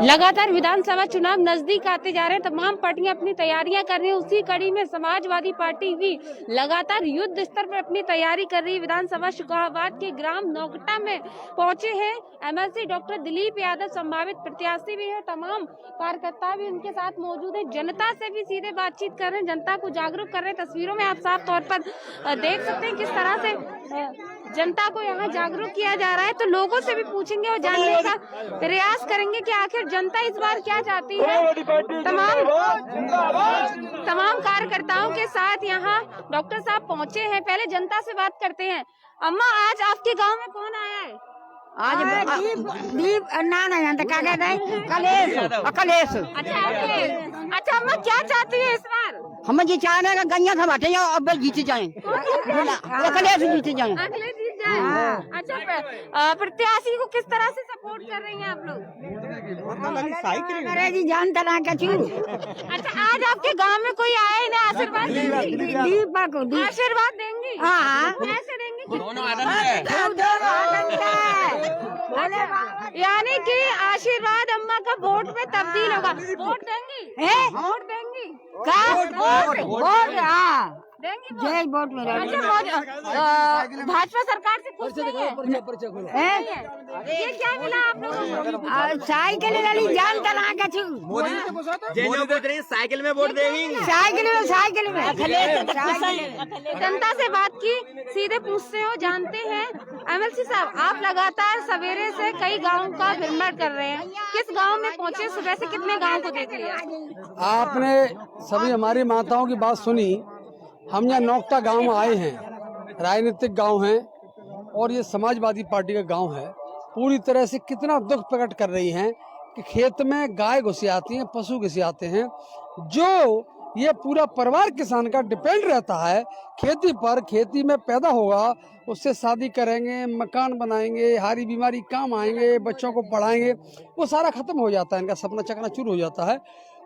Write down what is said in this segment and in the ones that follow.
लगातार विधानसभा चुनाव नजदीक आते जा रहे हैं। तमाम पार्टियां अपनी तैयारियां कर रही हैं। उसी कड़ी में समाजवादी पार्टी भी लगातार युद्ध स्तर पर अपनी तैयारी कर रही है। विधानसभा शुकाबाद के ग्राम नौगटा में पहुंचे हैं एमएलसी डॉक्टर दिलीप यादव, संभावित प्रत्याशी भी है। तमाम कार्यकर्ता भी उनके साथ मौजूद है। जनता से भी सीधे बातचीत कर रहे हैं, जनता को जागरूक कर रहे हैं। तस्वीरों में आप साफ तौर पर देख सकते हैं किस तरह से जनता को यहाँ जागरूक किया जा रहा है। तो लोगों से भी पूछेंगे और जानने का प्रयास करेंगे कि आखिर जनता इस बार क्या चाहती है। तमाम कार्यकर्ताओं के साथ यहाँ डॉक्टर साहब पहुँचे हैं। पहले जनता से बात करते हैं। अम्मा, आज आपके गांव में कौन आया है? आज दीप ना क्या कहते हैं, कलेश। अच्छा अम्मा, क्या चाहती है इस बार? हम जी चाह रहे हैं गंजा था बाटे अब जीते जाए, कलेश जीते जाए। अगले जीत जाए। अच्छा, प्रत्याशी को किस तरह से सपोर्ट कर रही हैं आप लोग? जी जान तना क्या चू। अच्छा, आज आपके गांव में कोई आया है ना, आशीर्वाद देंगी? आशीर्वाद देंगी? हाँ। कैसे देंगी? यानी कि आशीर्वाद अम्मा का वोट में तब्दील होगा। वोट देंगी? वोट देंगी? वोट हाँ देंगी जय वोट मेरा। अच्छा, भाजपा सरकार से खुश नहीं है? ये क्या मिला आप लोगों को? साइकिल वाली जान तना क्या चू। साइकिल में वोट देंगी? साइकिल में जनता से बात की, सीधे पूछते हो, जानते हैं। एमएलसी साहब, आप लगातार सवेरे से कई गाँव का भ्रमण कर रहे हैं। किस गाँव में पहुँचे? सुबह से कितने गाँव को देख लिया? आपने सभी हमारी माताओं की बात सुनी। हम यहाँ नौगटा गांव में आए हैं, राजनीतिक गांव है और ये समाजवादी पार्टी का गांव है। पूरी तरह से कितना दुख प्रकट कर रही हैं कि खेत में गाय घुसी आती हैं, पशु घुसी आते हैं। जो ये पूरा परिवार किसान का डिपेंड रहता है खेती पर, खेती में पैदा होगा, उससे शादी करेंगे, मकान बनाएंगे, हारी बीमारी काम आएंगे, बच्चों को पढ़ाएंगे, वो सारा खत्म हो जाता है, इनका सपना चकनाचूर हो जाता है।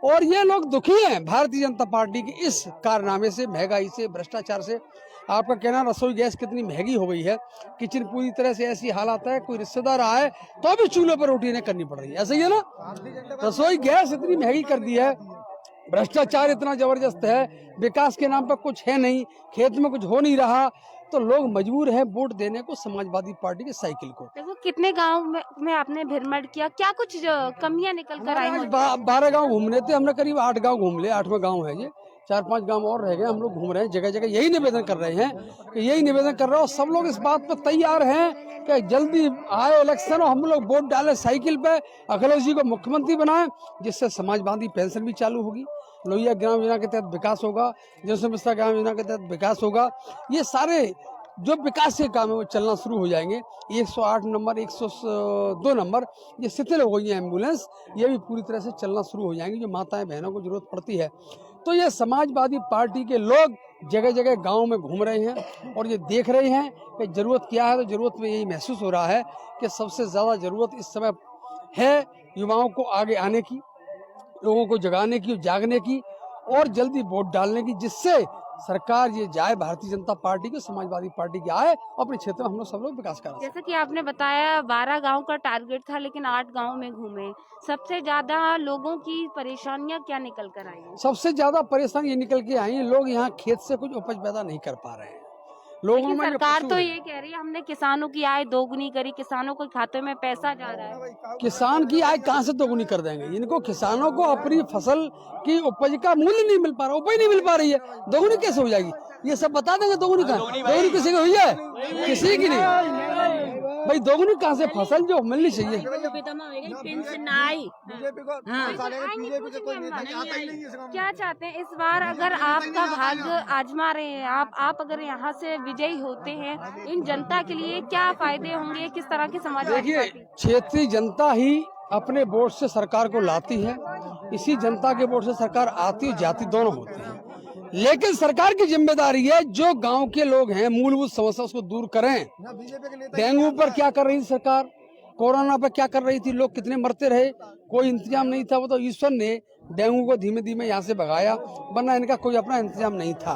और ये लोग दुखी हैं भारतीय जनता पार्टी की इस कारनामे से, महंगाई से, भ्रष्टाचार से। आपका कहना रसोई गैस कितनी महंगी हो गई है, किचन पूरी तरह से ऐसी हालात है, कोई रिश्तेदार आए तो भी चूल्हे पर रोटी नहीं करनी पड़ रही है। ऐसा ही है ना, रसोई गैस इतनी महंगी कर दी है, भ्रष्टाचार इतना जबरदस्त है, विकास के नाम पर कुछ है नहीं, खेत में कुछ हो नहीं रहा, तो लोग मजबूर हैं वोट देने को समाजवादी पार्टी की साइकिल को। देखो, कितने गांव में आपने भ्रमण किया, क्या कुछ कमियां निकल कर आई? 12 गांव घूमने थे हमने, करीब 8 गांव घूम लिए। 8वां गांव है ये, 4-5 गांव और रह गए। हम लोग घूम रहे हैं, जगह जगह यही निवेदन कर रहे हैं और सब लोग इस बात पर तैयार हैं कि जल्दी आए इलेक्शन और हम लोग वोट डालें साइकिल पे, अखिलेश जी को मुख्यमंत्री बनाएं, जिससे समाजवादी पेंशन भी चालू होगी, लोहिया ग्राम योजना के तहत विकास होगा, जनसमस्या ग्राम योजना के तहत विकास होगा। ये सारे जो विकास के काम है वो चलना शुरू हो जाएंगे। 108 नंबर, 102 नंबर ये शिथिल हो गई है एम्बुलेंस, ये भी पूरी तरह से चलना शुरू हो जाएंगी, जो माताएं बहनों को जरूरत पड़ती है। तो ये समाजवादी पार्टी के लोग जगह जगह गांव में घूम रहे हैं और ये देख रहे हैं कि जरूरत क्या है। तो जरूरत में यही महसूस हो रहा है कि सबसे ज़्यादा ज़रूरत इस समय है युवाओं को आगे आने की, लोगों को जगाने की, जागने की और जल्दी वोट डालने की, जिससे सरकार ये जाए भारतीय जनता पार्टी की, समाजवादी पार्टी की आए, अपने क्षेत्र में हम लोग सब लोग विकास करें। जैसे कि आपने बताया 12 गांव का टारगेट था, लेकिन 8 गांव में घूमे। सबसे ज्यादा लोगों की परेशानियां क्या निकल कर आई? सबसे ज्यादा परेशानी ये निकल के आई है, लोग यहाँ खेत से कुछ उपज पैदा नहीं कर पा रहे हैं। लोगों में सरकार तो ये कह रही है हमने किसानों की आय दोगुनी करी, किसानों के खाते में पैसा जा रहा है। किसान की आय कहाँ से दोगुनी कर देंगे? इनको किसानों को अपनी फसल की उपज का मूल्य नहीं मिल पा रहा, उपज नहीं मिल पा रही है, दोगुनी कैसे हो जाएगी? ये सब बता देंगे दोगुनी कहाँ? दोगुनी किसी की हुई है? किसी की नहीं भाई। दोगुनी कहाँ से? फसल जो मिलनी चाहिए। क्या चाहते हैं इस बार? अगर आपका भाग्य आजमा रहे हैं आप अगर यहाँ से विजयी होते हैं, इन जनता के लिए क्या फायदे होंगे? किस तरह के समाज? देखिए, क्षेत्रीय जनता ही अपने वोट से सरकार को लाती है, इसी जनता के वोट से सरकार आती और जाती दोनों होती है। लेकिन सरकार की जिम्मेदारी है जो गांव के लोग हैं, मूलभूत समस्या उसको दूर करें। डेंगू पर क्या कर रही थी सरकार, कोरोना पर क्या कर रही थी, लोग कितने मरते रहे, कोई इंतजाम नहीं था। वो तो ईश्वर ने डेंगू को धीमे धीमे यहाँ से भगाया, वरना इनका कोई अपना इंतजाम नहीं था।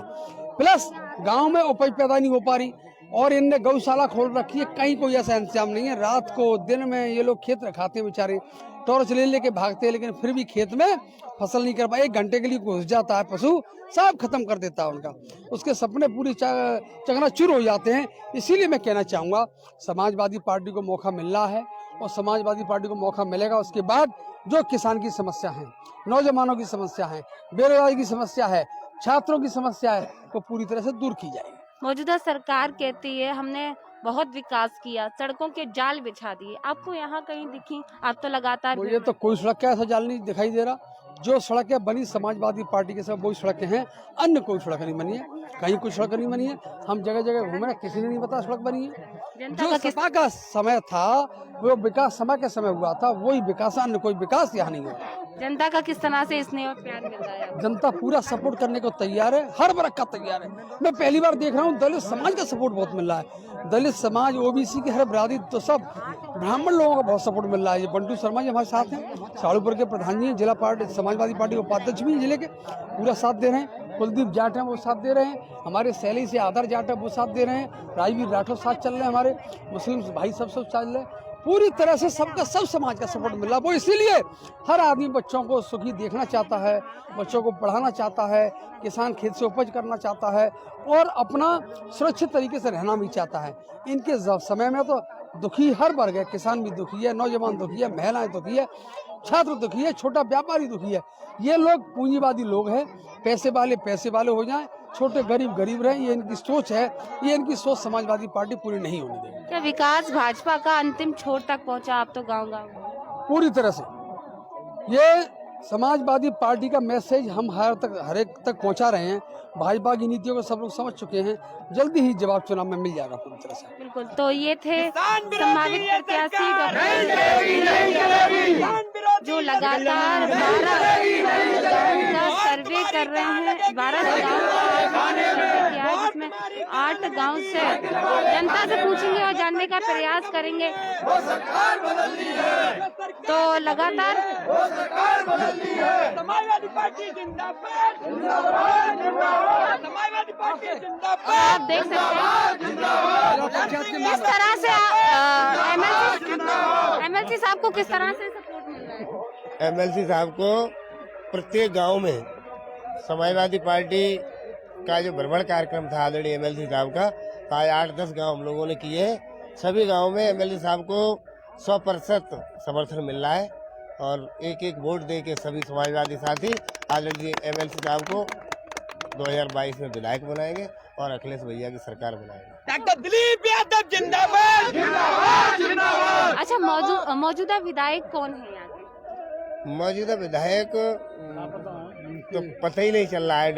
प्लस गांव में उपज पैदा नहीं हो पा रही, और इनने गौशाला खोल रखी है, कहीं कोई ऐसा इंतजाम नहीं है। रात को दिन में ये लोग खेत रखाते हैं बेचारे, टॉर्च ले लेके भागते हैं, लेकिन फिर भी खेत में फसल नहीं कर पाए। 1 घंटे के लिए घुस जाता है पशु, सब खत्म कर देता है उनका, उसके सपने पूरी चकनाचूर हो जाते हैं। इसीलिए मैं कहना चाहूँगा समाजवादी पार्टी को मौका मिल रहा है और समाजवादी पार्टी को मौका मिलेगा उसके बाद जो किसान की समस्या है, नौजवानों की समस्या है, बेरोजगारी की समस्या है, छात्रों की समस्या है, वो पूरी तरह से दूर की जाएगी। मौजूदा सरकार कहती है हमने बहुत विकास किया, सड़कों के जाल बिछा दिए, आपको यहाँ कहीं दिखी? आप तो लगातार मुझे तो कोई सड़क का ऐसा जाल नहीं दिखाई दे रहा। जो सड़कें बनी समाजवादी पार्टी के सब वही सड़कें हैं, अन्य कोई सड़क नहीं बनी है, कहीं कोई सड़क नहीं बनी है। हम जगह जगह घूमे, किसी ने नहीं पता सड़क बनी है। जो सपा का समय था वो विकास समय के समय हुआ था, वही विकास, अन्य कोई विकास यहाँ नहीं हुआ। जनता का किस तरह से स्नेह और प्यार मिल रहा है? जनता पूरा सपोर्ट करने को तैयार है, हर वर्ग का तैयार है। मैं पहली बार देख रहा हूँ दलित समाज का सपोर्ट बहुत मिल रहा है। दलित समाज, ओबीसी की हर बरादरी, तो सब ब्राह्मण लोगों का बहुत सपोर्ट मिल रहा है। ये बंटू शर्मा जी हमारे साथ हैं, साड़ूपुर के प्रधान जी हैं, जिला पार्टी समाजवादी पार्टी के उपाध्यक्ष भी जिले के, पूरा साथ दे रहे हैं। कुलदीप जाट हैं वो साथ दे रहे हैं, हमारे सैली से आदर जाट है वो साथ दे रहे हैं, राजवीर राठौर साथ चल रहे हैं, हमारे मुस्लिम भाई सब चल रहे हैं। पूरी तरह से सबका सब समाज का सपोर्ट मिल रहा है। वो इसीलिए हर आदमी बच्चों को सुखी देखना चाहता है, बच्चों को पढ़ाना चाहता है, किसान खेत से उपज करना चाहता है और अपना सुरक्षित तरीके से रहना भी चाहता है। इनके समय में तो दुखी हर वर्ग है, किसान भी दुखी है, नौजवान दुखी है, महिलाएं दुखी है, छात्र दुखी है, छोटा व्यापारी दुखी है। ये लोग पूंजीवादी लोग हैं, पैसे वाले हो जाएं, छोटे गरीब गरीब रहें, ये इनकी सोच है। ये इनकी सोच समाजवादी पार्टी पूरी नहीं होने देगी। क्या विकास भाजपा का अंतिम छोर तक पहुंचा? आप तो गाँव पूरी तरह से ये समाजवादी पार्टी का मैसेज हम हर एक तक पहुंचा रहे हैं। भाजपा की नीतियों को सब लोग समझ चुके हैं, जल्दी ही जवाब चुनाव में मिल जाएगा पूरी तरह से। बिल्कुल। तो ये थे संभावित प्रत्याशी जो लगातार 12 गाँव का सर्वे कर रहे हैं। 12 गाँव जिसमें 8 गाँव से जनता से पूछेंगे और जानने का प्रयास करेंगे। तो लगातार समाजवादी पार्टी जिंदाबाद, समाजवादी पार्टी जिंदाबाद। आप देख सकते हैं किस तरह से एमएलसी साहब को किस तरह से सपोर्ट मिल रहा है। एमएलसी साहब को प्रत्येक गांव में समाजवादी पार्टी का जो भ्रमण कार्यक्रम था आदरणीय एमएलसी साहब का, आज 8-10 गांव हम लोगों ने किए हैं। सभी गांव में एमएलसी साहब को 100% समर्थन मिल रहा है और एक वोट दे के सभी समाजवादी साथी आदरणीय एमएलसी साहब को 2022 में विधायक बनाएंगे और अखिलेश भैया की सरकार बनाएंगे। डॉक्टर दिलीप यादव जिंदाबाद, जिंदाबाद, जिंदाबाद। अच्छा, मौजूदा विधायक कौन है यहाँ के? मौजूदा विधायक तो पता ही नहीं चल रहा है।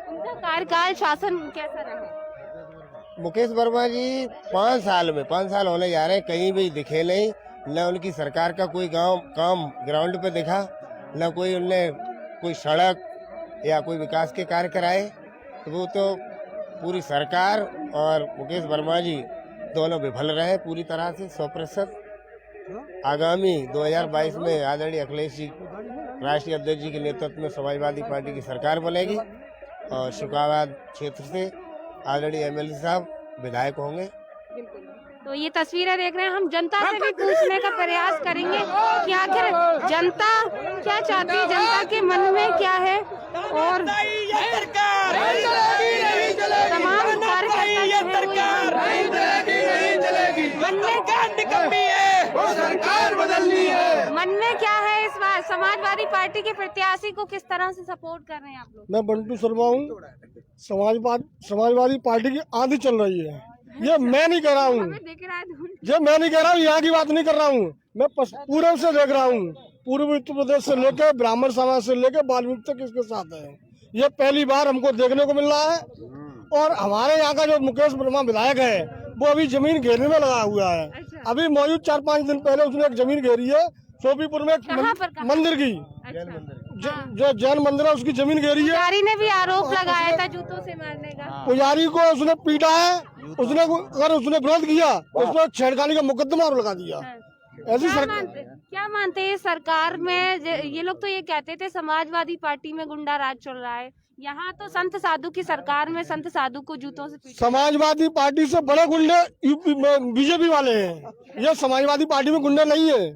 उनका कार्यकाल शासन कैसा रहा? मुकेश वर्मा जी 5 साल होने जा रहे हैं, कहीं भी दिखे नहीं। न उनकी सरकार का कोई काम ग्राउंड पे दिखा, न कोई उनने कोई सड़क या कोई विकास के कार्य कराए। तो वो तो पूरी सरकार और मुकेश वर्मा जी दोनों विफल रहे पूरी तरह से 100%। आगामी 2022 में आदरणीय अखिलेश जी राष्ट्रीय अध्यक्ष जी के नेतृत्व में समाजवादी पार्टी की सरकार बनेगी और शुकाबाद क्षेत्र से आदरणीय एमएलसी साहब विधायक होंगे। तो ये तस्वीरें देख रहे हैं, हम जनता से भी पूछने का प्रयास करेंगे कि आखिर जनता क्या चाहती है, जनता के मन में क्या है और तमाम कार्यकर्ता मन में क्या है इस बार समाजवादी पार्टी के प्रत्याशी को किस तरह से सपोर्ट कर रहे हैं आप लोग? मैं बंटू शर्मा हूँ। समाजवादी पार्टी की आंधी चल रही है। ये मैं नहीं कह रहा हूँ, यहाँ की बात नहीं कर रहा हूँ। मैं पूर्व से देख रहा हूँ, पूर्वी उत्तर प्रदेश से लेकर ब्राह्मण समाज से लेकर वाल्मीकि तक इसके साथ है। ये पहली बार हमको देखने को मिल रहा है। और हमारे यहाँ का जो मुकेश वर्मा विधायक है वो अभी जमीन घेरने में लगा हुआ है। अभी मौजूद 4-5 दिन पहले उसने एक जमीन घेरी है सोपीपुर में मंदिर की, जो जैन मंदिर है उसकी जमीन घेरी है। पुजारी ने भी आरोप लगाया था जूतों से मारने का। पुजारी को उसने पीटा है, उसने अगर उसने विरोध किया तो उसने छेड़खानी का मुकदमा और लगा दिया। ऐसी क्या मानते हैं सरकार में? ये लोग तो ये कहते थे समाजवादी पार्टी में गुंडा राज चल रहा है, यहाँ तो संत साधु की सरकार में संत साधु को जूतों से पीटा। समाजवादी पार्टी से बड़े गुंडे यूपी में बीजेपी वाले हैं, ये समाजवादी पार्टी में गुंडे नहीं है।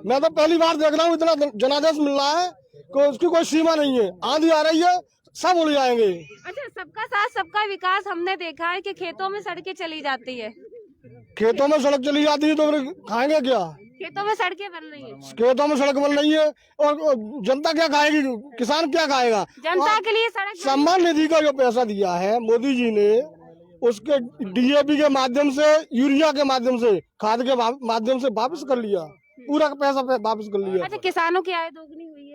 मैं तो पहली बार देख रहा हूँ, इतना जनादेश मिल रहा है कि उसकी कोई सीमा नहीं है। आंधी आ रही है, सब उड़ जाएंगे। अच्छा, सबका साथ सबका विकास हमने देखा है कि खेतों में सड़कें चली जाती है, खेतों में सड़क चली जाती है तो फिर खाएंगे क्या? खेतों में सड़कें बन रही है, खेतों में सड़क बन रही है और जनता क्या खाएगी? किसान क्या खाएगा? जनता के लिए सड़क सम्मान निधि का जो पैसा दिया है मोदी जी ने, उसके डीएपी के माध्यम से, यूरिया के माध्यम से, खाद के माध्यम से वापस कर लिया, पूरा पैसा वापस कर लिया। अच्छा, किसानों की आय दोगुनी हुई है?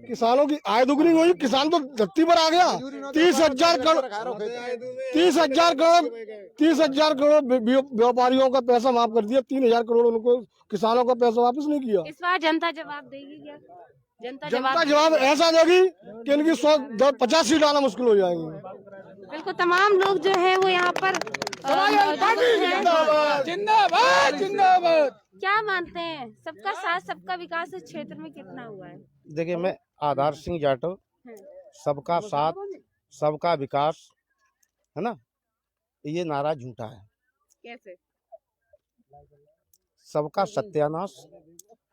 किसानों की आय दुगनी हुई, किसान तो धरती पर आ गया। 30,000 करोड़ 30,000 करोड़ व्यापारियों का पैसा माफ कर दिया, 3,000 करोड़ उनको किसानों का पैसा वापस नहीं किया। इस बार जनता जवाब देगी क्या? जनता जवाब ऐसा देगी कि इनकी 150 सीट आना मुश्किल हो जाएंगी। बिल्कुल, तमाम लोग जो है वो यहाँ पर जिंदाबाद जिंदाबाद। क्या मानते हैं, सबका साथ सबका विकास इस क्षेत्र में कितना हुआ है? देखिए, मैं आधार सिंह जाटव, सबका साथ सबका विकास, है ना, ये नारा झूठा है। कैसे? सबका सत्यानाश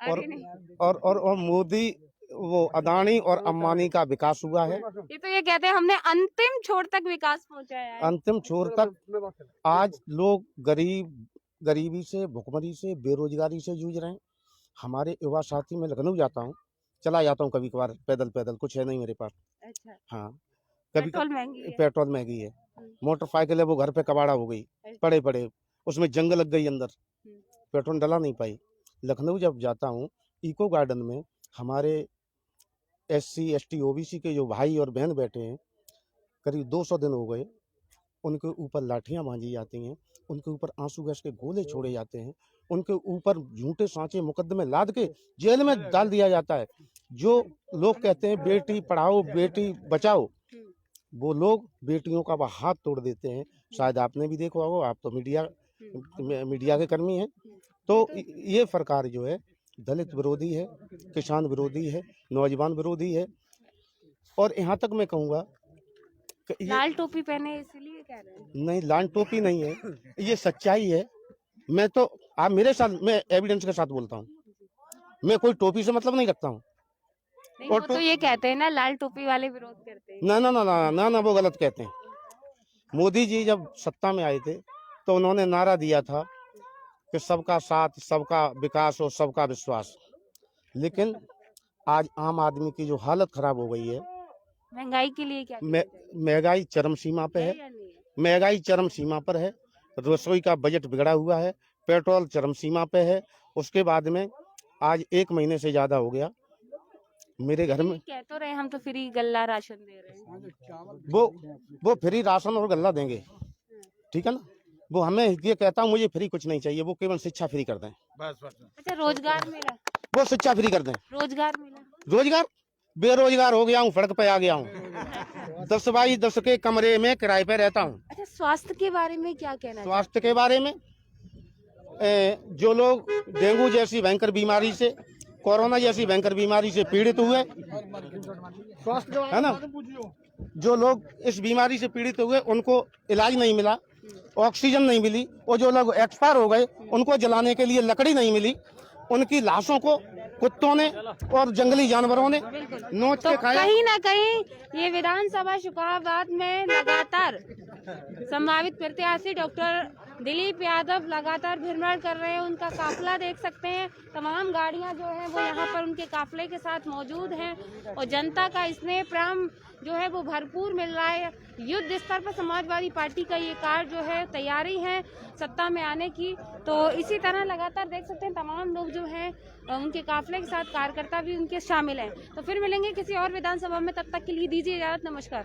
और आगे नहीं। और मोदी, वो अदानी और अंबानी का विकास हुआ है। ये तो ये कहते हैं हमने अंतिम छोर तक विकास पहुंचाया है। अंतिम छोर तक। आज लोग गरीबी से, भुखमरी से, बेरोजगारी से जूझ रहे हैं। हमारे युवा साथी, मैं लखनऊ जाता हूँ, चला जाता हूँ कभी कभार पैदल, कुछ है नहीं मेरे पास। अच्छा, हाँ, कभी पेट्रोल महंगी है, मोटरसाइकिल है वो घर पे कबाड़ा हो गई, पड़े उसमें जंग लग गई अंदर, पेट्रोल डला नहीं पाई। लखनऊ जब जाता हूँ, इको गार्डन में हमारे SC ST OBC के जो भाई और बहन बैठे हैं, करीब 200 दिन हो गए, उनके ऊपर लाठियां बांधी जाती हैं, उनके ऊपर आंसू गैस के गोले छोड़े जाते हैं, उनके ऊपर झूठे सांचे मुकदमे लाद के जेल में डाल दिया जाता है। जो लोग कहते हैं बेटी पढ़ाओ बेटी बचाओ, वो लोग बेटियों का वह हाथ तोड़ देते हैं। शायद आपने भी देखा होगा, आप तो मीडिया के कर्मी हैं। तो ये सरकार जो है दलित विरोधी है, किसान विरोधी है, नौजवान विरोधी है। और यहाँ तक मैं कहूँगा, लाल टोपी पहने इसलिए कह रहे हैं? नहीं, लाल टोपी नहीं है, ये सच्चाई है। मैं तो, आप मेरे साथ, मैं एविडेंस के साथ बोलता हूँ, मैं कोई टोपी से मतलब नहीं रखता हूँ। वो तो ये कहते हैं ना, लाल टोपी वाले विरोध करते हैं। ना ना ना ना ना ना, वो गलत कहते हैं। मोदी जी जब सत्ता में आए थे तो उन्होंने नारा दिया था कि सबका साथ सबका विकास और सबका विश्वास। लेकिन आज आम आदमी की जो हालत खराब हो गई है, महंगाई के लिए क्या? महंगाई चरम सीमा पे है, महंगाई चरम सीमा पर है। रसोई का बजट बिगड़ा हुआ है, पेट्रोल चरम सीमा पे है। उसके बाद में आज 1 महीने से ज्यादा हो गया मेरे घर में। कह तो रहे हम तो फ्री गल्ला राशन दे रहे हैं। वो फ्री राशन और गल्ला देंगे, ठीक है ना। वो हमें ये कहता हूँ, मुझे फ्री कुछ नहीं चाहिए, वो केवल शिक्षा फ्री कर दें बस। अच्छा, रोजगार मिला? वो शिक्षा फ्री कर दें। रोजगार मिला? रोजगार, बेरोजगार हो गया हूँ, सड़क पे आ गया हूँ। 10 बाई 10 के कमरे में किराए पे रहता हूँ। अच्छा, स्वास्थ्य के बारे में क्या कहना? स्वास्थ्य के बारे में, जो लोग डेंगू जैसी भयंकर बीमारी से, कोरोना जैसी भयंकर बीमारी से पीड़ित हुए, है ना, जो लोग इस बीमारी से पीड़ित हुए, उनको इलाज नहीं मिला, ऑक्सीजन नहीं मिली, और जो लोग एक्सपायर हो गए उनको जलाने के लिए लकड़ी नहीं मिली, उनकी लाशों को कुत्तों ने और जंगली जानवरों ने नोच के खाया। कहीं ना कहीं ये विधानसभा शुकाबाद में लगातार संभावित प्रत्याशी डॉक्टर दिलीप यादव लगातार भ्रमण कर रहे हैं। उनका काफिला देख सकते हैं, तमाम गाड़ियां जो है वो यहाँ पर उनके काफिले के साथ मौजूद हैं और जनता का स्नेह प्रेम जो है वो भरपूर मिल रहा है। युद्ध स्तर पर समाजवादी पार्टी का ये कार्य जो है तैयारी है सत्ता में आने की। तो इसी तरह लगातार देख सकते हैं तमाम लोग जो हैं उनके काफिले के साथ कार्यकर्ता भी उनके शामिल हैं। तो फिर मिलेंगे किसी और विधानसभा में, तब तक के लिए दीजिए इजाजत, नमस्कार।